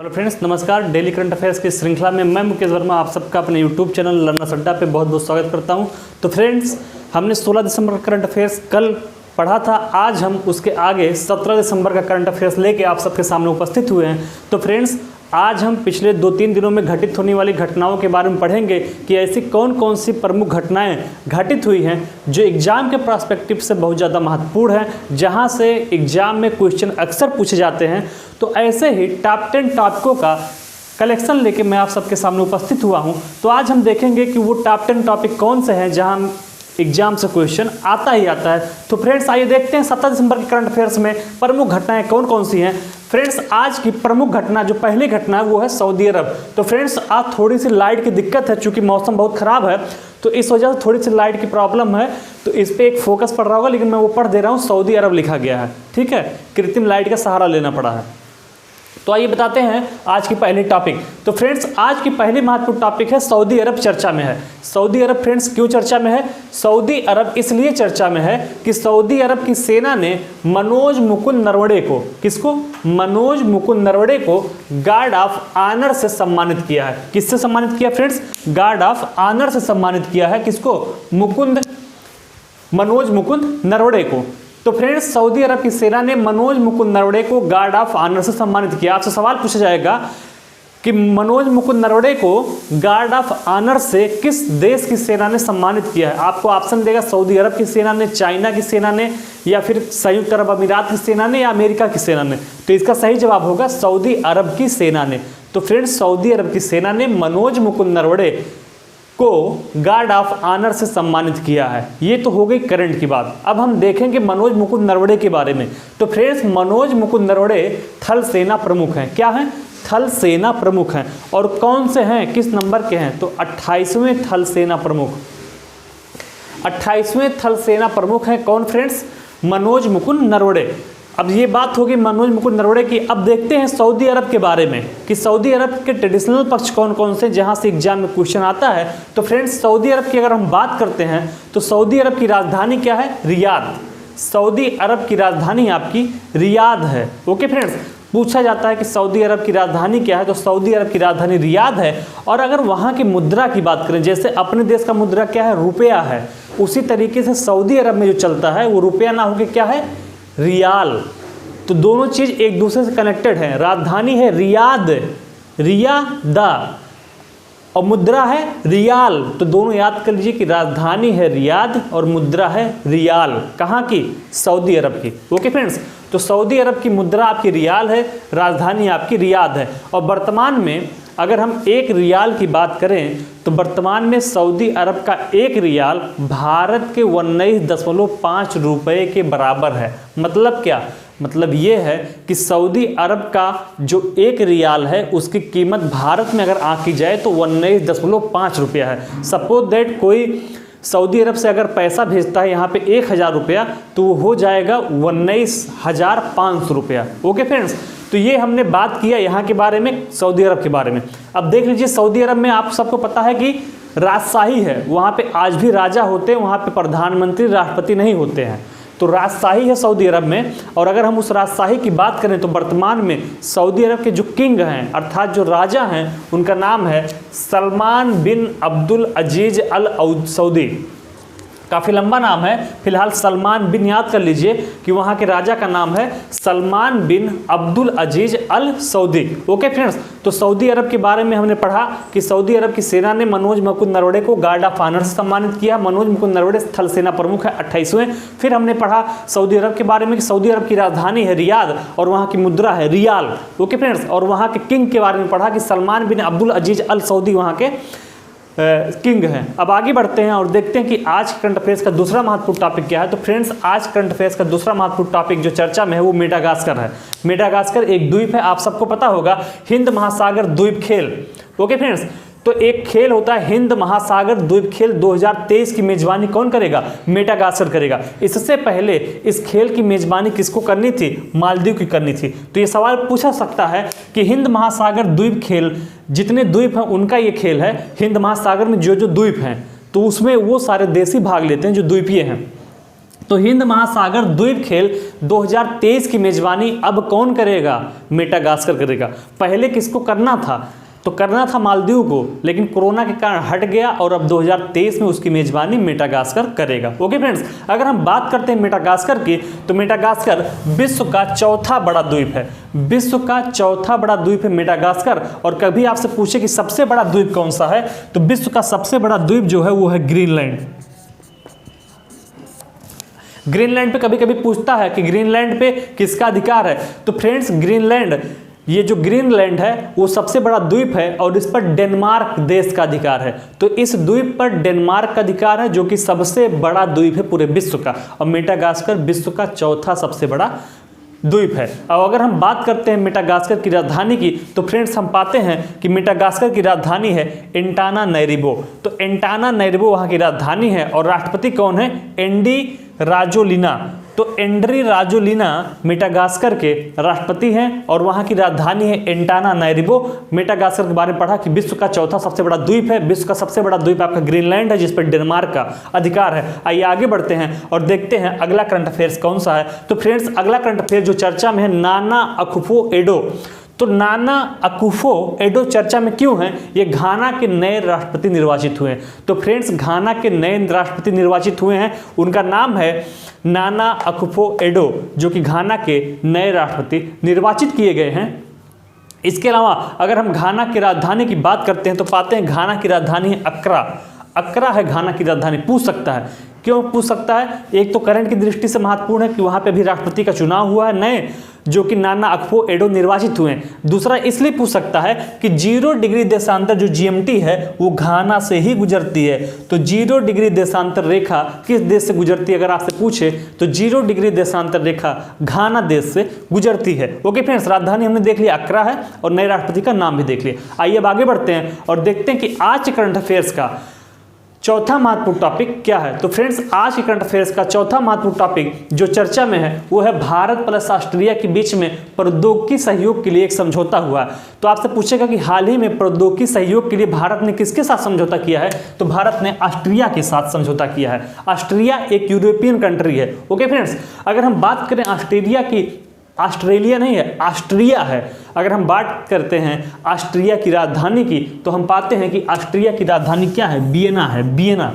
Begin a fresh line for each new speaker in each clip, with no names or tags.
Hello friends, नमस्कार। Daily current affairs की श्रृंखला में मैं मुकेश वर्मा आप सबका अपने यूट्यूब चैनल लर्नर्स अड्डा पे बहुत बहुत स्वागत करता हूं। तो फ्रेंड्स, हमने 16 दिसंबर का करंट अफेयर्स कल पढ़ा था। आज हम उसके आगे 17 दिसंबर का करंट अफेयर्स लेके आप सबके सामने उपस्थित हुए हैं। तो फ्रेंड्स, आज हम पिछले 2-3 दिनों में घटित होने वाली घटनाओं के बारे में पढ़ेंगे कि ऐसी कौन कौन सी प्रमुख घटनाएं घटित हुई हैं जो एग्जाम के पर्सपेक्टिव से बहुत ज़्यादा महत्वपूर्ण है, जहां से एग्जाम में क्वेश्चन अक्सर पूछे जाते हैं। तो ऐसे ही टॉप 10 टॉपिकों का कलेक्शन लेके मैं आप सबके सामने उपस्थित हुआ हूं। तो आज हम देखेंगे कि वो टॉप 10 टॉपिक कौन से हैं जहां एग्जाम से क्वेश्चन आता ही आता है। तो फ्रेंड्स, आइए देखते हैं 17 दिसंबर के करंट अफेयर्स में प्रमुख घटनाएं कौन कौन सी हैं। फ्रेंड्स, आज की प्रमुख घटना जो पहली घटना है वो है सऊदी अरब। तो फ्रेंड्स, आज थोड़ी सी लाइट की दिक्कत है, चूंकि मौसम बहुत ख़राब है तो इस वजह से थोड़ी सी लाइट की प्रॉब्लम है, तो इस पर एक फोकस पड़ रहा होगा, लेकिन मैं वो पढ़ दे रहा हूँ। सऊदी अरब लिखा गया है, ठीक है, कृत्रिम लाइट का सहारा लेना पड़ा है। तो आइए बताते हैं आज की पहली टॉपिक। तो फ्रेंड्स, आज की पहली महत्वपूर्ण टॉपिक है सऊदी अरब चर्चा में है। सऊदी अरब फ्रेंड्स क्यों चर्चा में है? सऊदी अरब इसलिए चर्चा में है कि सऊदी अरब की सेना ने मनोज मुकुंद नरवणे को, किसको? मनोज मुकुंद नरवणे को गार्ड ऑफ ऑनर से सम्मानित किया है। किससे सम्मानित किया फ्रेंड्स? गार्ड ऑफ ऑनर से सम्मानित किया है। किसको? मनोज मुकुंद नरवणे को। तो फ्रेंड्स, सऊदी अरब की सेना ने मनोज मुकुंद नरवणे को गार्ड ऑफ ऑनर से सम्मानित किया। आपसे सवाल पूछा जाएगा कि मनोज मुकुंद नरवणे को गार्ड ऑफ ऑनर से किस देश की सेना ने सम्मानित किया है? आपको ऑप्शन देगा सऊदी अरब की सेना ने, चाइना की सेना ने, या फिर संयुक्त अरब अमीरात की सेना ने, या अमेरिका की सेना ने। तो इसका सही जवाब होगा सऊदी अरब की सेना ने। तो फ्रेंड्स, सऊदी अरब की सेना ने मनोज मुकुंद नरवणे को गार्ड ऑफ ऑनर से सम्मानित किया है। ये तो हो गई करंट की बात। अब हम देखेंगे मनोज मुकुंद नरवणे के बारे में। तो फ्रेंड्स, मनोज मुकुंद नरवणे थल सेना प्रमुख हैं। क्या हैं? थल सेना प्रमुख हैं। और कौन से हैं, किस नंबर के हैं? तो 28वें थल सेना प्रमुख। 28वें थल सेना प्रमुख हैं कौन फ्रेंड्स? मनोज मुकुंद नरवणे। अब ये बात होगी मनोज मुकुंद नरवणे की। अब देखते हैं सऊदी अरब के बारे में कि सऊदी अरब के ट्रेडिशनल पक्ष कौन कौन से जहां से एग्जाम में क्वेश्चन आता है। तो फ्रेंड्स, सऊदी अरब की अगर हम बात करते हैं तो सऊदी अरब की राजधानी क्या है? रियाद। सऊदी अरब की राजधानी आपकी रियाद है। ओके फ्रेंड्स, पूछा जाता है कि सऊदी अरब की राजधानी क्या है, तो सऊदी अरब की राजधानी रियाद है। और अगर वहाँ की मुद्रा की बात करें, जैसे अपने देश का मुद्रा क्या है? रुपया है, उसी तरीके से सऊदी अरब में जो चलता है वो रुपया ना होकर क्या है? रियाल। तो दोनों चीज एक दूसरे से कनेक्टेड है। राजधानी है रियाद, रियादा, और मुद्रा है रियाल। तो दोनों याद कर लीजिए कि राजधानी है रियाद और मुद्रा है रियाल। कहाँ की? सऊदी अरब की। ओके फ्रेंड्स, तो सऊदी अरब की मुद्रा आपकी रियाल है, राजधानी आपकी रियाद है। और वर्तमान में अगर हम एक रियाल की बात करें तो वर्तमान में सऊदी अरब का एक रियाल भारत के 19.5 रुपये के बराबर है। मतलब क्या? मतलब ये है कि सऊदी अरब का जो एक रियाल है उसकी कीमत भारत में अगर आंकी जाए तो 19.5 रुपया है। सपोज दैट कोई सऊदी अरब से अगर पैसा भेजता है यहाँ पे 1000 रुपया, तो वो हो जाएगा 19,500 रुपया। ओके फ्रेंड्स, तो ये हमने बात किया यहाँ के बारे में, सऊदी अरब के बारे में। अब देख लीजिए, सऊदी अरब में आप सबको पता है कि राजशाही है, वहाँ पे आज भी राजा होते हैं, वहाँ पे प्रधानमंत्री राष्ट्रपति नहीं होते हैं। तो राजशाही है सऊदी अरब में। और अगर हम उस राजशाही की बात करें तो वर्तमान में सऊदी अरब के जो किंग हैं, अर्थात जो राजा हैं, उनका नाम है सलमान बिन अब्दुल अजीज अल सऊदी। काफ़ी लंबा नाम है, फिलहाल सलमान बिन याद कर लीजिए कि वहाँ के राजा का नाम है सलमान बिन अब्दुल अजीज अल सऊदी। ओके फ्रेंड्स, तो सऊदी अरब के बारे में हमने पढ़ा कि सऊदी अरब की सेना ने मनोज मुकुंद नरवणे को गार्ड ऑफ ऑनर से सम्मानित किया। मनोज मुकुंद नरवणे थल सेना प्रमुख है, 28वें। फिर हमने पढ़ा सऊदी अरब के बारे में कि सऊदी अरब की राजधानी है रियाद और वहाँ की मुद्रा है रियाल। ओके फ्रेंड्स, और वहाँ के किंग के बारे में पढ़ा कि सलमान बिन अब्दुल अजीज अल सऊदी वहाँ के किंग हैं। अब आगे बढ़ते हैं और देखते हैं कि आज करंट अफेयर्स का दूसरा महत्वपूर्ण टॉपिक क्या है। तो फ्रेंड्स, आज करंट अफेयर्स का दूसरा महत्वपूर्ण टॉपिक जो चर्चा में है वो मेडागास्कर है। मेडागास्कर एक द्वीप है, आप सबको पता होगा, हिंद महासागर द्वीप खेल। ओके फ्रेंड्स, तो एक खेल होता है हिंद महासागर द्वीप खेल 2023 की मेजबानी कौन करेगा? मेडागास्कर करेगा। इससे पहले इस खेल की मेजबानी किसको करनी थी? मालदीव की करनी थी। तो ये सवाल पूछा सकता है कि हिंद महासागर द्वीप खेल, जितने द्वीप हैं उनका ये खेल है। हिंद महासागर में जो जो द्वीप हैं तो उसमें वो सारे देश ही भाग लेते हैं जो द्वीपीय हैं। तो हिंद महासागर द्वीप खेल 2023 की मेजबानी अब कौन करेगा? मेडागास्कर करेगा। पहले किसको करना था? तो करना था मालदीव को, लेकिन कोरोना के कारण हट गया और अब 2023 में उसकी मेजबानी मेडागास्कर करेगा। ओके फ्रेंड्स, अगर हम बात करते हैं मेडागास्कर की, तो मेडागास्कर विश्व का चौथा बड़ा द्वीप है। विश्व का चौथा बड़ा द्वीप है मेडागास्कर। और कभी आपसे पूछे कि सबसे बड़ा द्वीप कौन सा है, तो विश्व का सबसे बड़ा द्वीप जो है वो है ग्रीनलैंड। ग्रीनलैंड पे कभी कभी पूछता है कि ग्रीनलैंड पे किसका अधिकार है, तो फ्रेंड्स ग्रीनलैंड, ये जो ग्रीनलैंड है वो सबसे बड़ा द्वीप है और इस पर डेनमार्क देश का अधिकार है। तो इस द्वीप पर डेनमार्क का अधिकार है, जो कि सबसे बड़ा द्वीप है पूरे विश्व का। और मेडागास्कर विश्व का चौथा सबसे बड़ा द्वीप है। अब अगर हम बात करते हैं मेडागास्कर की राजधानी की, तो फ्रेंड्स हम पाते हैं कि मेडागास्कर की राजधानी है एंटानानैरिवो। तो एंटानानैरिवो वहाँ की राजधानी है और राष्ट्रपति कौन है? एंडी राजोलिना। तो एंड्री राजोलिना मेडागास्कर के राष्ट्रपति हैं और वहाँ की राजधानी है एंटानानैरिवो। मेडागास्कर के बारे में पढ़ा कि विश्व का चौथा सबसे बड़ा द्वीप है। विश्व का सबसे बड़ा द्वीप आपका ग्रीनलैंड है, जिस पर डेनमार्क का अधिकार है। आइए आगे बढ़ते हैं और देखते हैं अगला करंट अफेयर्स कौन सा है। तो फ्रेंड्स अगला करंट अफेयर जो चर्चा में है, नाना अकुफो-एडो। तो नाना अकुफो-एडो चर्चा में क्यों है? ये घाना के नए राष्ट्रपति निर्वाचित हुए हैं। तो फ्रेंड्स घाना के नए राष्ट्रपति निर्वाचित हुए हैं, उनका नाम है नाना अकुफो-एडो, जो कि घाना के नए राष्ट्रपति निर्वाचित किए गए हैं। इसके अलावा अगर हम घाना की राजधानी की बात करते हैं, तो पाते हैं घाना की राजधानी है अक्रा। अक्रा है घाना की राजधानी। पूछ सकता है, क्यों पूछ सकता है? एक तो करंट की दृष्टि से महत्वपूर्ण है कि वहाँ पे भी राष्ट्रपति का चुनाव हुआ है नए, जो कि नाना अकुफो-एडो निर्वाचित हुए हैं। दूसरा इसलिए पूछ सकता है कि 0 डिग्री देशांतर जो जीएमटी है वो घाना से ही गुजरती है। तो 0 डिग्री देशांतर रेखा किस देश से गुजरती है अगर आपसे पूछे, तो 0 डिग्री देशांतर रेखा घाना देश से गुजरती है। ओके फ्रेंड्स, राजधानी हमने देख लिया अक्रा है और नए राष्ट्रपति का नाम भी देख लिया। आइए अब आगे बढ़ते हैं और देखते हैं कि आज के करंट अफेयर्स का चौथा महत्वपूर्ण टॉपिक क्या है। तो फ्रेंड्स आज के करंट अफेयर्स का चौथा महत्वपूर्ण टॉपिक जो चर्चा में है वो है भारत प्लस ऑस्ट्रिया के बीच में प्रौद्योगिकी सहयोग के लिए एक समझौता हुआ है। तो आपसे पूछेगा कि हाल ही में प्रौद्योगिकी सहयोग के लिए भारत ने किसके साथ समझौता किया है, तो भारत ने ऑस्ट्रिया के साथ समझौता किया है। ऑस्ट्रिया एक यूरोपियन कंट्री है। ओके फ्रेंड्स, अगर हम बात करें ऑस्ट्रेलिया की, ऑस्ट्रेलिया नहीं है, ऑस्ट्रिया है। अगर हम बात करते हैं ऑस्ट्रिया की राजधानी की, तो हम पाते हैं कि ऑस्ट्रिया की राजधानी क्या है? वियना है। वियना,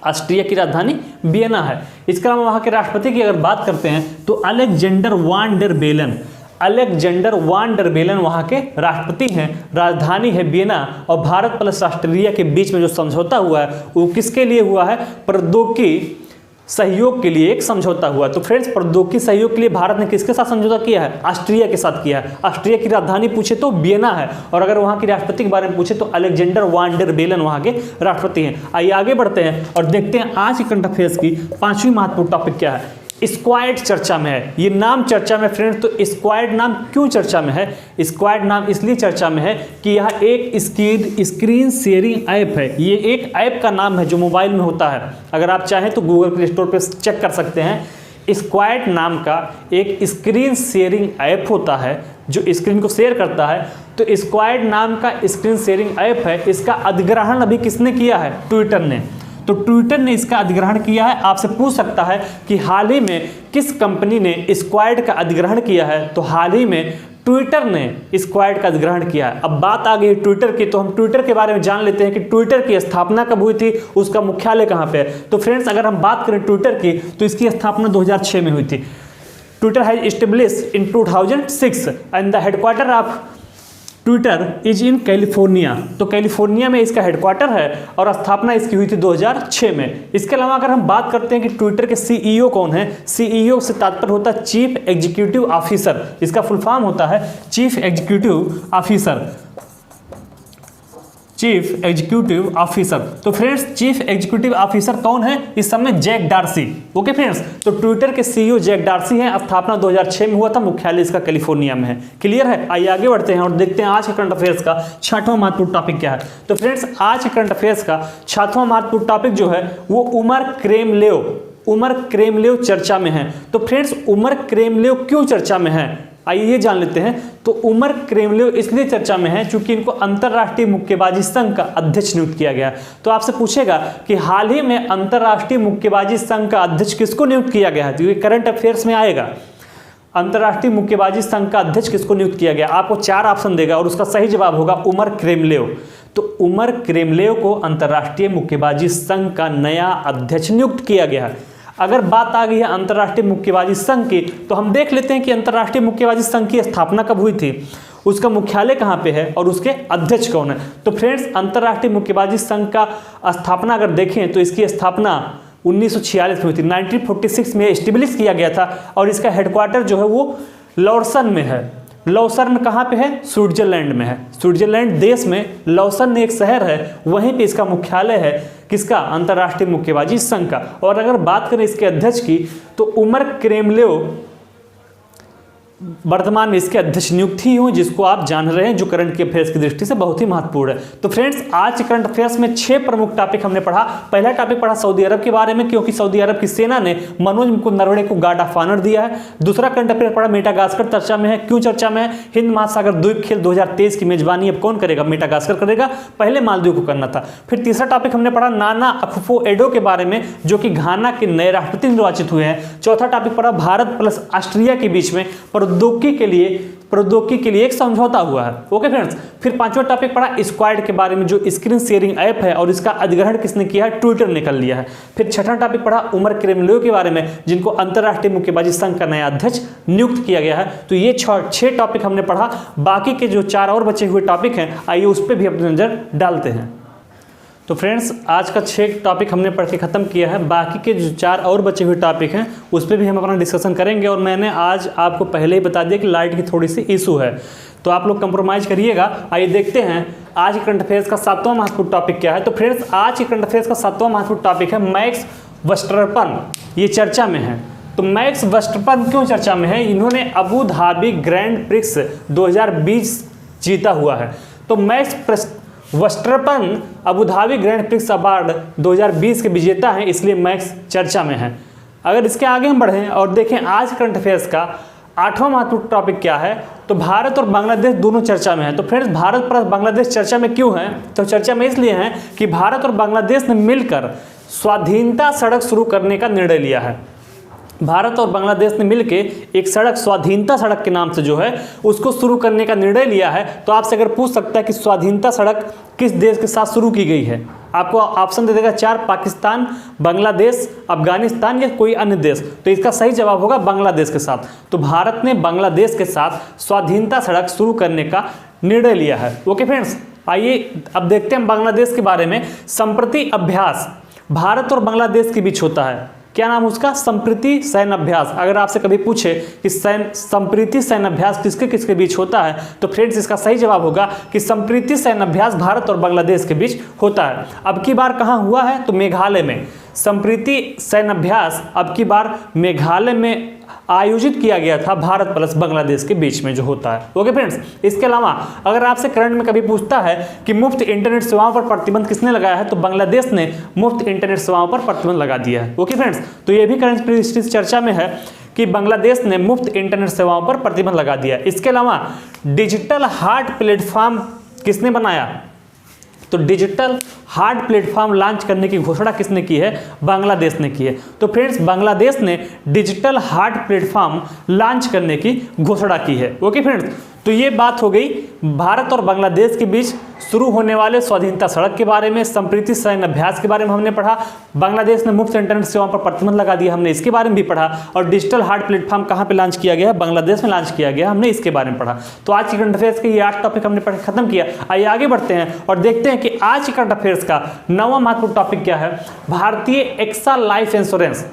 ऑस्ट्रिया की राजधानी वियना है। इसके अलावा वहाँ के राष्ट्रपति की अगर बात करते हैं, तो अलेक्जेंडर वान डर बेलन। अलेक्जेंडर वान डर बेलन वहाँ के राष्ट्रपति हैं, राजधानी है वियना। और भारत प्लस ऑस्ट्रेलिया के बीच में जो समझौता हुआ है वो किसके लिए हुआ है? प्रौद्योगिकी सहयोग के लिए एक समझौता हुआ। तो फ्रेंड्स प्रौद्योगिकी सहयोग के लिए भारत ने किसके साथ समझौता किया है? ऑस्ट्रिया के साथ किया है। ऑस्ट्रिया की राजधानी पूछे तो वियना है, और अगर वहाँ की राष्ट्रपति के बारे में पूछे तो अलेक्जेंडर वान डर बेलन वहाँ के राष्ट्रपति हैं। आइए आगे बढ़ते हैं और देखते हैं आज के करंट अफेयर्स की पांचवी महत्वपूर्ण टॉपिक क्या है। स्क्वाड चर्चा में है, ये नाम चर्चा में फ्रेंड्स। तो स्क्वाड नाम क्यों चर्चा में है? स्क्वाड नाम इसलिए चर्चा में है कि यह एक स्क्रीन शेयरिंग ऐप है। ये एक ऐप का नाम है जो मोबाइल में होता है। अगर आप चाहें तो गूगल प्ले स्टोर पर चेक कर सकते हैं। स्क्वाड नाम का एक स्क्रीन शेयरिंग ऐप होता है जो स्क्रीन को शेयर करता है। तो स्क्वाड नाम का स्क्रीन शेयरिंग ऐप है। इसका अधिग्रहण अभी किसने किया है? ट्विटर ने। तो ट्विटर ने इसका अधिग्रहण किया है। आपसे पूछ सकता है कि हाल ही में किस कंपनी ने स्क्वाड का अधिग्रहण किया है, तो हाल ही में ट्विटर ने स्क्वाड का अधिग्रहण किया है। अब बात आ गई ट्विटर की, तो हम ट्विटर के बारे में जान लेते हैं कि ट्विटर की स्थापना कब हुई थी, उसका मुख्यालय कहाँ पे है। तो फ्रेंड्स अगर हम बात करें ट्विटर की, तो इसकी स्थापना 2006 में हुई थी। Twitter has established in 2006 and the headquarter of Twitter is in California. तो कैलिफोर्निया में इसका हेडक्वार्टर है और स्थापना इसकी हुई थी 2006 में। इसके अलावा अगर हम बात करते हैं कि ट्विटर के सीईओ कौन है, सीईओ से तात्पर्य होता है चीफ एग्जीक्यूटिव ऑफिसर। इसका फुल फॉर्म होता है chief executive officer. Chief executive officer. तो फ्रेंड्स चीफ एग्जीक्यूटिव ऑफिसर कौन है इस समय? Jack Dorsey. ओके फ्रेंड्स, तो ट्विटर के सीईओ जैक डार्सी हैं। स्थापना 2006 में हुआ था, मुख्यालय इसका कैलिफोर्निया में है। क्लियर है? आइए आगे बढ़ते हैं और देखते हैं आज के करंट अफेयर्स का छठवां महत्वपूर्ण टॉपिक क्या है। तो फ्रेंड्स आज के करंट अफेयर्स का छठवां महत्वपूर्ण टॉपिक जो है वो उमर क्रेमलेव चर्चा में है। तो फ्रेंड्स उमर क्रेमलेव क्यों चर्चा में है? आइए ये जान लेते हैं। तो उमर क्रेमलेव इसलिए चर्चा में है क्योंकि इनको अंतर्राष्ट्रीय मुक्केबाजी संघ का अध्यक्ष नियुक्त किया गया। तो आपसे पूछेगा कि हाल ही में अंतर्राष्ट्रीय मुक्केबाजी संघ का अध्यक्ष किसको नियुक्त किया गया है, तो ये करंट अफेयर्स में आएगा। अंतर्राष्ट्रीय मुक्केबाजी संघ का अध्यक्ष किसको नियुक्त किया गया, आपको 4 ऑप्शन देगा और उसका सही जवाब होगा उमर क्रेमलेव। तो उमर क्रेमलेव को अंतर्राष्ट्रीय मुक्केबाजी संघ का नया अध्यक्ष नियुक्त किया गया है। अगर बात आ गई है अंतर्राष्ट्रीय मुक्केबाजी संघ की, तो हम देख लेते हैं कि अंतर्राष्ट्रीय मुक्केबाजी संघ की स्थापना कब हुई थी, उसका मुख्यालय कहाँ पे है और उसके अध्यक्ष कौन है। तो फ्रेंड्स, अंतर्राष्ट्रीय मुक्केबाजी संघ का स्थापना अगर देखें तो इसकी स्थापना 1946 में हुई थी। 1946 में एस्टेब्लिश किया गया था और इसका हेडक्वार्टर जो है वो लॉर्सन में है। लॉर्सन कहाँ पे है, स्विट्जरलैंड में है। स्विट्जरलैंड देश में लॉर्सन एक शहर है, वहीं पे इसका मुख्यालय है, किसका, अंतर्राष्ट्रीय मुक्केबाजी संघ का। और अगर बात करें इसके अध्यक्ष की, तो उमर क्रेमलेव वर्तमान में इसके अध्यक्ष नियुक्त ही हुए, जिसको आप जान रहे हैं, जो करंट अफेयर्स की दृष्टि से बहुत ही महत्वपूर्ण है। तो फ्रेंड्स, आज करंट अफेयर्स में 6 प्रमुख टॉपिक हमने पढ़ा। पहला टॉपिक पढ़ा सऊदी अरब के बारे में, क्योंकि सऊदी अरब की सेना ने मनोज मुकुंद नरवणे को गार्ड ऑफ ऑनर दिया है। दूसरा करंट अफेयर पढ़ा मेडागास्कर चर्चा में है, क्यों चर्चा में है, हिंद महासागर द्वीप खेल 2023 की मेजबानी अब कौन करेगा, मेडागास्कर करेगा, पहले मालदीव को करना था। फिर तीसरा टॉपिक हमने पढ़ा नाना अकुफो-एडो के बारे में, जो कि घाना के नए राष्ट्रपति निर्वाचित हुए हैं। चौथा टॉपिक पढ़ा भारत प्लस ऑस्ट्रिया के बीच में प्रौद्योगिकी के लिए एक समझौता हुआ है। ओके फ्रेंड्स, फिर पांचवा टॉपिक पढ़ा स्क्वाड के बारे में, जो स्क्रीन शेयरिंग ऐप है और इसका अधिग्रहण किसने किया है, ट्विटर ने कर लिया है। फिर छठा टॉपिक पढ़ा उमर क्रेमलेव के बारे में, जिनको अंतर्राष्ट्रीय मुक्केबाजी संघ का नया अध्यक्ष नियुक्त किया गया है। तो ये 6 टॉपिक हमने पढ़ा। बाकी के जो 4 और बचे हुए टॉपिक हैं, आइए उस पर भी अपनी नजर डालते हैं। तो फ्रेंड्स, आज का 6 टॉपिक हमने पढ़ के ख़त्म किया है। बाकी के जो 4 और बचे हुए टॉपिक हैं उस पर भी हम अपना डिस्कशन करेंगे। और मैंने आज आपको पहले ही बता दिया कि लाइट की थोड़ी सी इशू है, तो आप लोग कंप्रोमाइज़ करिएगा। आइए देखते हैं आज करंट अफेयर्स का 7वां महत्वपूर्ण टॉपिक क्या है। तो फ्रेंड्स, आज के करंट अफेयर्स का 7वां महत्वपूर्ण टॉपिक है मैक्स वर्स्टरपन। ये चर्चा में है। तो मैक्स वर्स्टरपन क्यों चर्चा में है, इन्होंने अबू धाबी ग्रैंड प्रिक्स 2020 जीता हुआ है। तो Max Verstappen Abu Dhabi Grand Prix award 2020 के विजेता हैं, इसलिए मैक्स चर्चा में है। अगर इसके आगे हम बढ़ें और देखें आज करंट अफेयर्स का 8वां महत्वपूर्ण टॉपिक क्या है, तो भारत और बांग्लादेश दोनों चर्चा में है। तो फ्रेंड्स, भारत प्लस बांग्लादेश चर्चा में क्यों है, तो चर्चा में इसलिए है कि भारत और बांग्लादेश ने मिलकर स्वाधीनता सड़क शुरू करने का निर्णय लिया है। भारत और बांग्लादेश ने मिलकर एक सड़क, स्वाधीनता सड़क के नाम से जो है उसको शुरू करने का निर्णय लिया है। तो आपसे अगर पूछ सकता है कि स्वाधीनता सड़क किस देश के साथ शुरू की गई है, आपको ऑप्शन दे देगा 4, पाकिस्तान, बांग्लादेश, अफगानिस्तान या कोई अन्य देश। तो इसका सही जवाब होगा बांग्लादेश के साथ। तो भारत ने बांग्लादेश के साथ स्वाधीनता सड़क शुरू करने का निर्णय लिया है। ओके फ्रेंड्स, आइए अब देखते हैं बांग्लादेश के बारे में। संप्रति अभ्यास भारत और बांग्लादेश के बीच होता है, क्या नाम उसका, संप्रीति सैन्य अभ्यास। अगर आपसे कभी पूछे कि संप्रीति सैन्य अभ्यास किसके किसके बीच होता है, तो फ्रेंड्स इसका सही जवाब होगा कि संप्रीति सैन्य अभ्यास भारत और बांग्लादेश के बीच होता है। अब की बार कहाँ हुआ है, तो मेघालय में। संप्रीति सैन्य अभ्यास अब की बार मेघालय में आयोजित किया गया था, भारत प्लस बांग्लादेश के बीच में जो होता है। ओके फ्रेंड्स, इसके अलावा अगर आपसे करंट में कभी पूछता है कि मुफ्त इंटरनेट सेवाओं पर प्रतिबंध किसने लगाया है, तो बांग्लादेश ने मुफ्त इंटरनेट सेवाओं पर प्रतिबंध लगा दिया है। ओके फ्रेंड्स, तो ये भी करंट दृष्टि से चर्चा में है कि बांग्लादेश ने मुफ्त इंटरनेट सेवाओं पर प्रतिबंध लगा दिया। इसके अलावा डिजिटल हार्ट प्लेटफॉर्म किसने बनाया, तो डिजिटल हार्ट प्लेटफॉर्म लॉन्च करने की घोषणा किसने की है, बांग्लादेश ने की है। तो फ्रेंड्स, बांग्लादेश ने डिजिटल हार्ट प्लेटफॉर्म लॉन्च करने की घोषणा की है। ओके फ्रेंड्स, तो ये बात हो गई भारत और बांग्लादेश के बीच शुरू होने वाले स्वाधीनता सड़क के बारे में। संप्रीति सैन्य अभ्यास के बारे में हमने पढ़ा। बांग्लादेश ने मुफ्त इंटरनेट सेवाओं पर प्रतिबंध लगा दिया, हमने इसके बारे में भी पढ़ा। और डिजिटल हार्ट प्लेटफॉर्म कहाँ पे लॉन्च किया गया है, बांग्लादेश में लॉन्च किया गया, हमने इसके बारे में पढ़ा। तो आज की करंट अफेयर्स के ये 8 टॉपिक हमने पढ़ खत्म किया। आइए आगे बढ़ते हैं और देखते हैं कि आज की करंट अफेयर्स का 9वां महत्वपूर्ण टॉपिक क्या है। भारतीय एक्सा लाइफ इंश्योरेंस,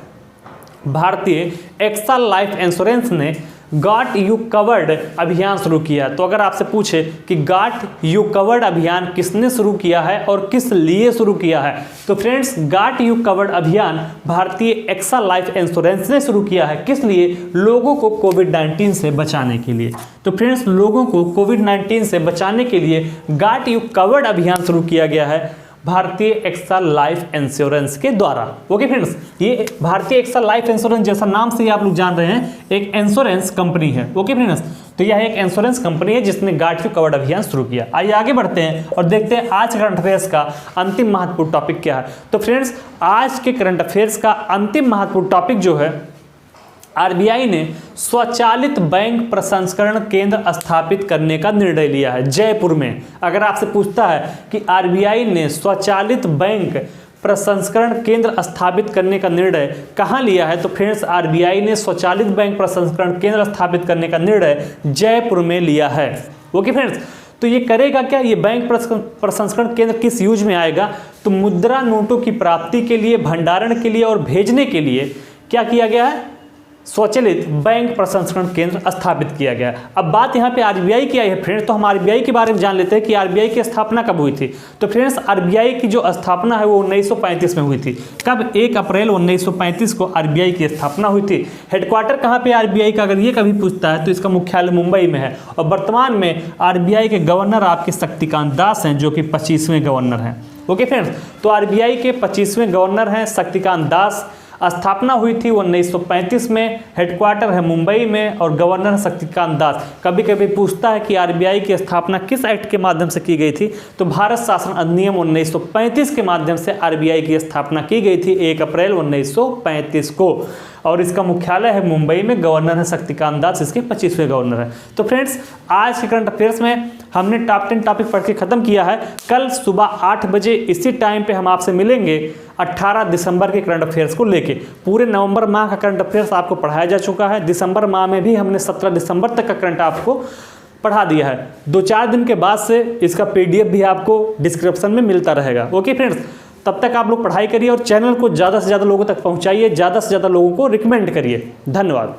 भारतीय एक्सा लाइफ इंश्योरेंस ने गॉट यू कवर्ड अभियान शुरू किया। तो अगर आपसे पूछे कि गॉट यू कवर्ड अभियान किसने शुरू किया है और किस लिए शुरू किया है, तो फ्रेंड्स, गॉट यू कवर्ड अभियान भारतीय एक्सा लाइफ इंश्योरेंस ने शुरू किया है। किस लिए, लोगों को कोविड-19 से बचाने के लिए। तो फ्रेंड्स, लोगों को कोविड-19 से बचाने के लिए गॉट यू कवर्ड अभियान शुरू किया गया है भारतीय एक्सा लाइफ इंश्योरेंस के द्वारा। ओके फ्रेंड्स, ये भारतीय एक्सा लाइफ इंश्योरेंस जैसा नाम से ही आप लोग जान रहे हैं एक इंश्योरेंस कंपनी है। ओके फ्रेंड्स, तो यह एक इंश्योरेंस कंपनी है जिसने गांठ कवर्ड अभियान शुरू किया। आइए आगे बढ़ते हैं और देखते हैं आज करंट अफेयर्स का अंतिम महत्वपूर्ण टॉपिक क्या है। तो फ्रेंड्स, आज के करंट अफेयर्स का अंतिम महत्वपूर्ण टॉपिक जो है, आरबीआई ने स्वचालित बैंक प्रसंस्करण केंद्र स्थापित करने का निर्णय लिया है जयपुर में। अगर आपसे पूछता है कि आरबीआई ने स्वचालित बैंक प्रसंस्करण केंद्र स्थापित करने का निर्णय कहाँ लिया है, तो फ्रेंड्स आरबीआई ने स्वचालित बैंक प्रसंस्करण केंद्र स्थापित करने का निर्णय जयपुर में लिया है। ओके फ्रेंड्स, तो ये करेगा क्या, ये बैंक प्रसंस्करण केंद्र किस यूज में आएगा, तो मुद्रा नोटों की प्राप्ति के लिए, भंडारण के लिए और भेजने के लिए क्या किया गया है, स्वचालित बैंक प्रसंस्करण केंद्र स्थापित किया गया। अब बात यहाँ पे आरबीआई की आई है फ्रेंड्स, तो हम आरबीआई के बारे में जान लेते हैं कि आरबीआई की स्थापना कब हुई थी। तो फ्रेंड्स, आरबीआई की जो स्थापना है वो 1935 में हुई थी। कब, 1 अप्रैल 1935 को आरबीआई की स्थापना हुई थी। हेडक्वार्टर कहाँ पे आरबीआई का, अगर ये कभी पूछता है तो इसका मुख्यालय मुंबई में है। और वर्तमान में आरबीआई के गवर्नर आपके शक्तिकांत दास हैं, जो कि 25वें गवर्नर हैं। ओके फ्रेंड्स, तो आरबीआई के 25वें गवर्नर हैं शक्तिकांत दास। स्थापना हुई थी 1935 में, हेडक्वार्टर है मुंबई में और गवर्नर शक्तिकांत दास। कभी कभी पूछता है कि आरबीआई की स्थापना किस एक्ट के माध्यम से की गई थी, तो भारत शासन अधिनियम 1935 के माध्यम से आरबीआई की स्थापना की गई थी 1 अप्रैल 1935 को। और इसका मुख्यालय है मुंबई में, गवर्नर है शक्तिकांत दास, इसके 25वें गवर्नर है। तो फ्रेंड्स, आज के करंट अफेयर्स में हमने टॉप 10 टॉपिक पढ़ के खत्म किया है। कल सुबह 8 बजे इसी टाइम पे हम आपसे मिलेंगे 18 दिसंबर के करंट अफेयर्स को लेके। पूरे नवंबर माह का करंट अफेयर्स आपको पढ़ाया जा चुका है। दिसंबर माह में भी हमने 17 दिसंबर तक का करंट आपको पढ़ा दिया है। 2-4 दिन के बाद से इसका पीडीएफ भी आपको डिस्क्रिप्शन में मिलता रहेगा। ओके फ्रेंड्स, तब तक आप लोग पढ़ाई करिए और चैनल को ज़्यादा से ज़्यादा लोगों तक पहुंचाइए, ज़्यादा से ज़्यादा लोगों को रिकमेंड करिए। धन्यवाद।